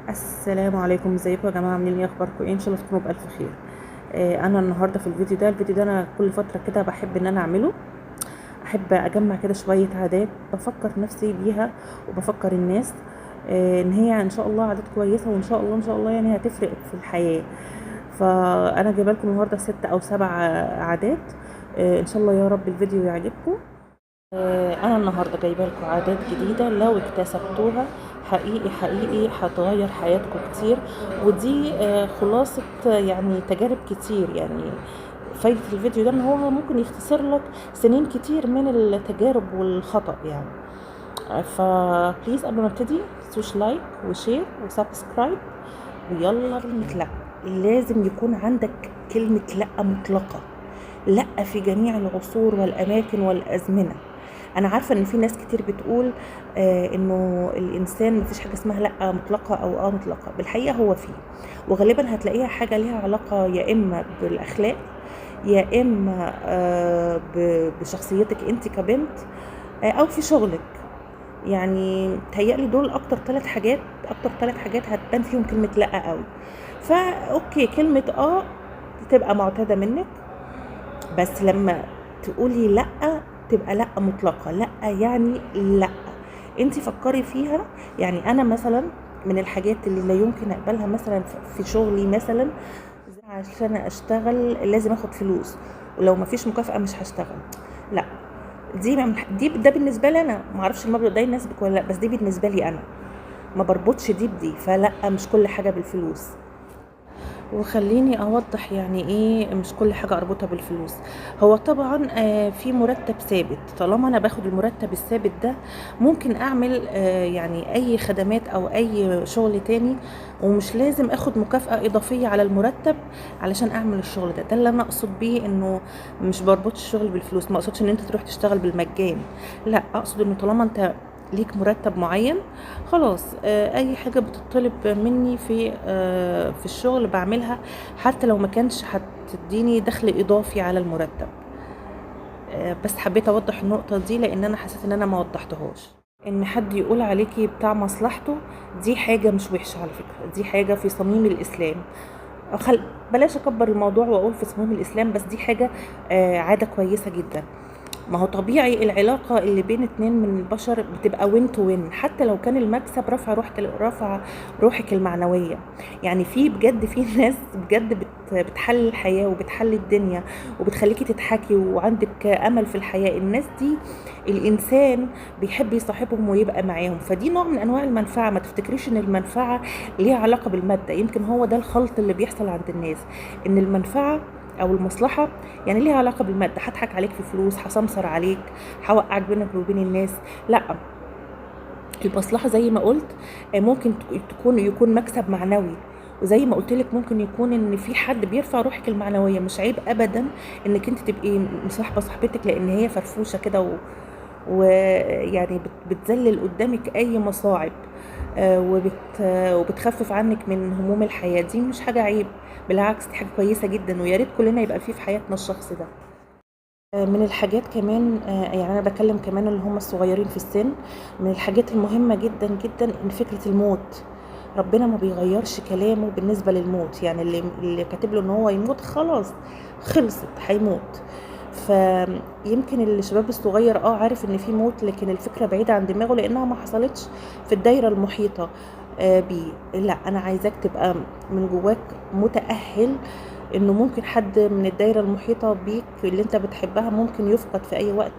السلام عليكم، ازيكم يا جماعه؟ عاملين ايه؟ اخباركم ايه؟ ان شاء الله تكونوا بالف خير. انا النهارده في الفيديو ده انا كل فتره كده بحب ان انا اعمله. احب اجمع كده شويه عادات بفكر نفسي بيها وبفكر الناس ان هي ان شاء الله عادات كويسه، وان شاء الله ان شاء الله يعني هتفرق في الحياه. فانا جايبه لكم النهارده 6 او 7 عادات. ان شاء الله يا رب الفيديو يعجبكم. انا النهارده جايبه لكم عادات جديده لو اكتسبتوها حقيقي حقيقي هتغير حياتكم كتير. ودي خلاصه يعني تجارب كتير يعني. فايدة الفيديو ده ان هو ممكن يختصر لك سنين كتير من التجارب والخطأ يعني. فبليز قبل ما ابتدي تسوش لايك وشير وسبسكرايب ويلا بينا. لازم يكون عندك كلمة لا مطلقة، لا في جميع العصور والأماكن والأزمنة. أنا عارفة إن في ناس كتير بتقول إنه الإنسان مفيش حاجة اسمها لا مطلقة أو مطلقة. بالحقيقة هو فيه، وغالبا هتلاقيها حاجة ليها علاقة يا إما بالأخلاق، يا إما بشخصيتك أنت كبنت، أو في شغلك. يعني تهيألي دول أكتر 3 حاجات هتبان فيهم كلمة لا قوي. فأوكي، كلمة تبقى معتادة منك، بس لما تقولي لا تبقى لا مطلقة. لا يعني لا، انت فكري فيها. يعني انا مثلا من الحاجات اللي لا يمكن اقبلها مثلا في شغلي مثلا، عشان اشتغل لازم اخد فلوس، ولو ما فيش مكافأة مش هشتغل. لا، ده بالنسبة لي انا، معرفش المبدأ ده يناسبك ولا لا، بس دي بالنسبة لي انا ما بربطش دي بدي. فلا، مش كل حاجة بالفلوس. وخليني اوضح يعني ايه مش كل حاجة اربطها بالفلوس. هو طبعا في مرتب ثابت. طالما انا باخد المرتب الثابت ده ممكن اعمل يعني اي خدمات او اي شغل تاني، ومش لازم اخد مكافأة اضافية على المرتب علشان اعمل الشغل ده. ده اللي انا اقصد بيه، انه مش بربط الشغل بالفلوس. ما اقصدش ان انت تروح تشتغل بالمجان، لا، اقصد انه طالما انت ليك مرتب معين خلاص، اي حاجة بتطلب مني في الشغل بعملها، حتى لو ما كانش هتديني دخل اضافي على المرتب. بس حبيت اوضح النقطة دي لان انا حسيت ان انا ما وضحتهاش. ان حد يقول عليكي بتاع مصلحته، دي حاجة مش وحشة على فكرة، دي حاجة في صميم الاسلام. خل... بلاش اكبر الموضوع واقول في صميم الاسلام، بس دي حاجة عادة كويسة جدا. ما هو طبيعي العلاقة اللي بين 2 من البشر بتبقى وين تو وين، حتى لو كان المكسب رفع روحك المعنوية. يعني في ناس بجد بتحل الحياة وبتحل الدنيا وبتخليكي تضحكي وعندك أمل في الحياة. الناس دي الإنسان بيحب يصاحبهم ويبقى معاهم، فدي نوع من أنواع المنفعة. ما تفتكريش إن المنفعة ليها علاقة بالمادة. يمكن هو ده الخلط اللي بيحصل عند الناس، إن المنفعة او المصلحه يعني ليها علاقه بالماده. هضحك عليك في فلوس، هسمسر عليك، هوقعك بينك وبين الناس. لا، المصلحه زي ما قلت ممكن يكون مكسب معنوي. وزي ما قلت لك ممكن يكون ان في حد بيرفع روحك المعنويه. مش عيب ابدا انك انت تبقي مصاحبه صاحبتك لان هي فرفوشه كده ويعني بتذلل قدامك اي مصاعب، وبتخفف عنك من هموم الحياه. دي مش حاجه عيب، بالعكس دي حاجه كويسه جدا، ويا ريت كلنا يبقى فيه في حياتنا الشخص ده. من الحاجات كمان، يعني انا بكلم كمان اللي هم الصغيرين في السن، من الحاجات المهمه جدا جدا ان فكره الموت، ربنا ما بيغيرش كلامه بالنسبه للموت. يعني اللي كاتب له ان هو يموت خلاص، خلصت، هيموت. فيمكن الشباب الصغير عارف ان في موت، لكن الفكره بعيده عن دماغه لانها ما حصلتش في الدايره المحيطه بيه. لا، انا عايزاك تبقى من جواك متاهل انه ممكن حد من الدايره المحيطه بيك اللي انت بتحبها ممكن يفقد في اي وقت.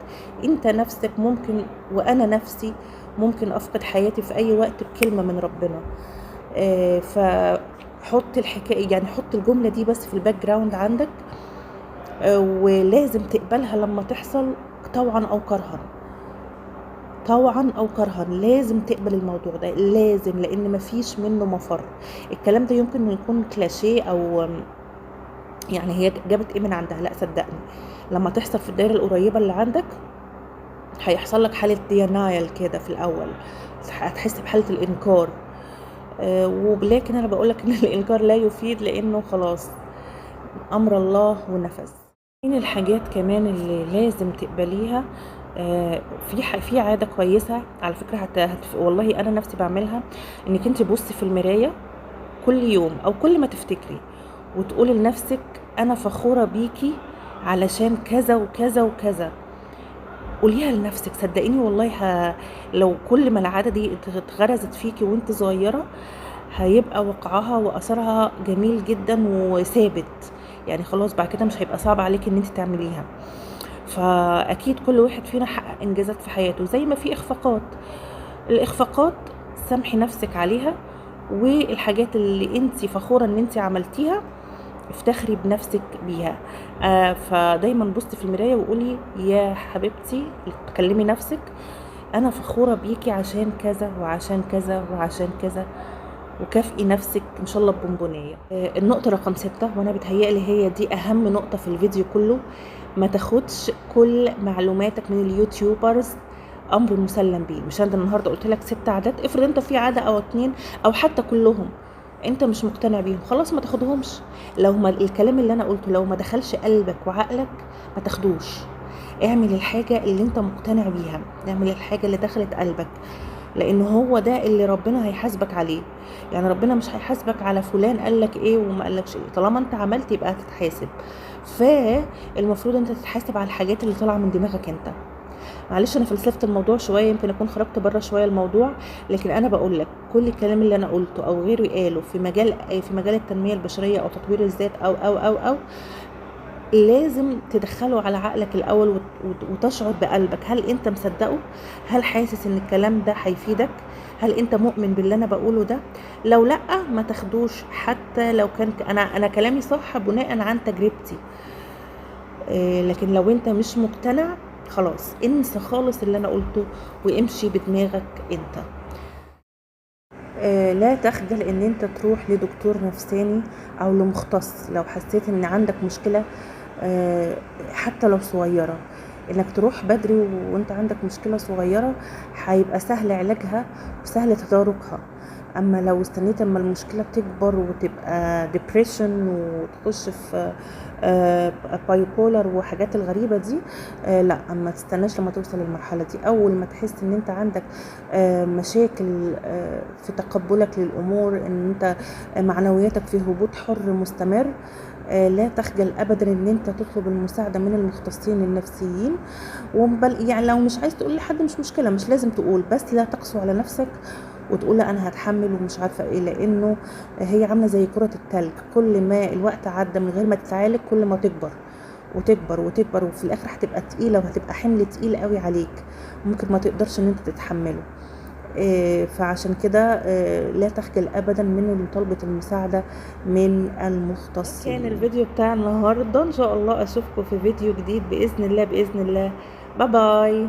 انت نفسك ممكن، وانا نفسي ممكن افقد حياتي في اي وقت بكلمه من ربنا. فحط الحكايه، يعني حط الجمله دي بس في الباك جراوند عندك، ولازم تقبلها لما تحصل، طوعا او كرها. طوعا او كرها لازم تقبل الموضوع ده، لازم، لان مفيش منه مفر. الكلام ده يمكن يكون كلاشيه، او يعني هي جابت ايه من عندها. لا صدقني، لما تحصل في الدايره القريبه اللي عندك هيحصل لك حاله دينايل كده في الاول، هتحس بحاله الانكار. ولكن انا بقولك ان الانكار لا يفيد، لانه خلاص امر الله ونفذ. من الحاجات كمان اللي لازم تقبليها في عاده كويسه على فكره، والله انا نفسي بعملها، انك انت بصي في المرايه كل يوم او كل ما تفتكري وتقولي لنفسك انا فخوره بيكي علشان كذا وكذا وكذا. قوليها لنفسك صدقيني والله لو كل ما العاده دي اتغرزت فيكي وانت صغيره هيبقى وقعها واثرها جميل جدا وثابت، يعني خلاص بعد كده مش هيبقى صعب عليك ان انت تعمليها. فاكيد كل واحد فينا حقق انجازات في حياته، زي ما في اخفاقات. الاخفاقات سامحي نفسك عليها، والحاجات اللي انت فخوره ان انت عملتيها افتخري بنفسك بيها. فدايما بصي في المرايه وقولي يا حبيبتي، تكلمي نفسك انا فخوره بيكي عشان كذا وعشان كذا وعشان كذا، وكافئي نفسك ان شاء الله ببونبونيه. النقطه رقم 6، وانا بتهيألي هي دي اهم نقطه في الفيديو كله، ما تاخدش كل معلوماتك من اليوتيوبرز امر مسلم بيه. مش انا النهارده قلت لك 6 عادات، افرض انت في عاده او 2 او حتى كلهم انت مش مقتنع بيهم، خلاص ما تاخدهمش. لو ما الكلام اللي انا قلته لو ما دخلش قلبك وعقلك ما تاخدوش. اعمل الحاجه اللي انت مقتنع بيها، اعمل الحاجه اللي دخلت قلبك، لان هو ده اللي ربنا هيحاسبك عليه. يعني ربنا مش هيحاسبك على فلان قالك ايه وما قالكش ايه، طالما انت عملت يبقى هتتحاسب. فالمفروض انت تتحاسب على الحاجات اللي طالعه من دماغك انت. معلش انا فلسفت الموضوع شويه، يمكن اكون خرجت بره شويه الموضوع، لكن انا بقول لك كل الكلام اللي انا قلته او غيره قاله في مجال التنميه البشريه او تطوير الذات او لازم تدخله على عقلك الاول وتشعر بقلبك، هل انت مصدقه؟ هل حاسس ان الكلام ده هيفيدك؟ هل انت مؤمن باللي انا بقوله ده؟ لو لا ما تاخدوش، حتى لو كان انا كلامي صح بناء عن تجربتي. لكن لو انت مش مقتنع خلاص انسى خالص اللي انا قلته وامشي بدماغك انت. لا تخجل ان انت تروح لدكتور نفساني او لمختص لو حسيت ان عندك مشكلة، حتى لو صغيرة. انك تروح بدري وانت عندك مشكلة صغيرة هيبقى سهل علاجها وسهل تداركها. اما لو استنيت اما المشكلة تكبر وتبقى ديبريشن وتخش في بايبولر وحاجات الغريبة دي، لا، اما تستناش لما توصل للمرحلة دي. اول ما تحس ان انت عندك مشاكل في تقبلك للامور، ان انت معنوياتك في هبوط حر مستمر، لا تخجل ابدا ان انت تطلب المساعده من المختصين النفسيين. يعني لو مش عايز تقول لحد مش مشكله، مش لازم تقول، بس لا تقسو على نفسك وتقول لا انا هتحمل ومش عارفه ايه، لانه هي عامله زي كره التلج، كل ما الوقت عدى من غير ما تتعالج كل ما تكبر وتكبر وتكبر، وفي الاخر هتبقى تقيله وهتبقى حمل تقيل قوي عليك، ممكن ما تقدرش ان انت تتحمله. فعشان كده لا تخجل ابدا من طلبة المساعدة من المختصين. كان الفيديو بتاع النهاردة، ان شاء الله اشوفكم في فيديو جديد باذن الله باذن الله. باي باي.